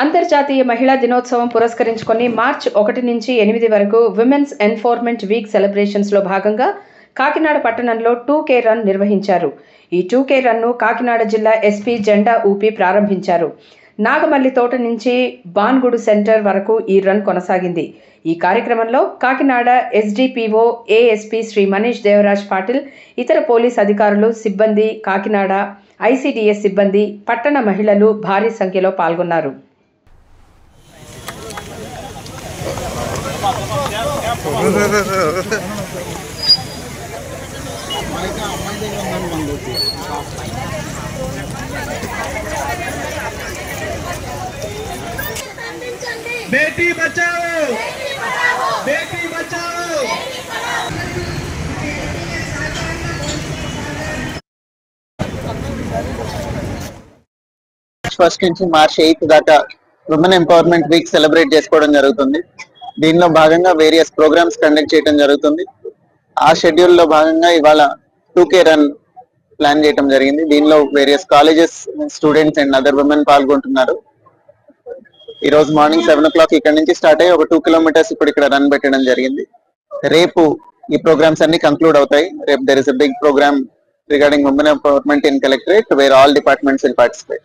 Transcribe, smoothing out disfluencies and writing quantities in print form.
అంతర్జాతీయ మహిళా దినోత్సవం పురస్కరించుకొని మార్చి 1 నుంచి 8 వరకు విమెన్స్ ఎన్ఫోర్స్మెంట్ వీక్ సెలబ్రేషన్స్ లో భాగంగా కాకినాడ పట్టణంలో 2K రన్ నిర్వహించారు. ఈ 2K రన్ను కాకినాడ జిల్లా ఎస్పీ జెండా ఊపి ప్రారంభించారు. నాగమల్లి తోట నుంచి బాన్గుడు సెంటర్ వరకు ఈ రన్ కొనసాగింది. ఈ కార్యక్రమంలో కాకినాడ ఎస్డిపిఓ ఏఎస్పీ శ్రీ మనీష్ దేవరాజ్ పాటిల్, ఇతర పోలీస్ అధికారులు, సిబ్బంది, కాకినాడ ఐసిడిఎస్ సిబ్బంది, పట్టణ మహిళలు భారీ సంఖ్యలో పాల్గొన్నారు. बेटी बचाओ, बेटी बचाओ. ఫస్ట్ నుంచి మార్చ్ 8 దాకా ఉమెన్ ఎంపవర్మెంట్ వీక్ సెలబ్రేట్ చేసుకోవడం జరుగుతుంది. దీనిలో భాగంగా వేరియస్ ప్రోగ్రామ్స్ కండక్ట్ చేయడం జరుగుతుంది. ఆ షెడ్యూల్ లో భాగంగా ఇవాళ 2K రన్ ప్లాన్ చేయడం జరిగింది. దీనిలో various colleges students and other women పాల్గొంటున్నారు. ఈ రోజు మార్నింగ్ 7 o'clock ఇక్కడ నుంచి స్టార్ట్ అయ్యి ఒక 2 kilometers ఇప్పుడు ఇక్కడ రన్ పెట్టడం జరిగింది. రేపు ఈ ప్రోగ్రామ్స్ అన్ని కంక్లూడ్ అవుతాయి. రేపు there is a big program regarding women empowerment in Collectorate where all departments will participate.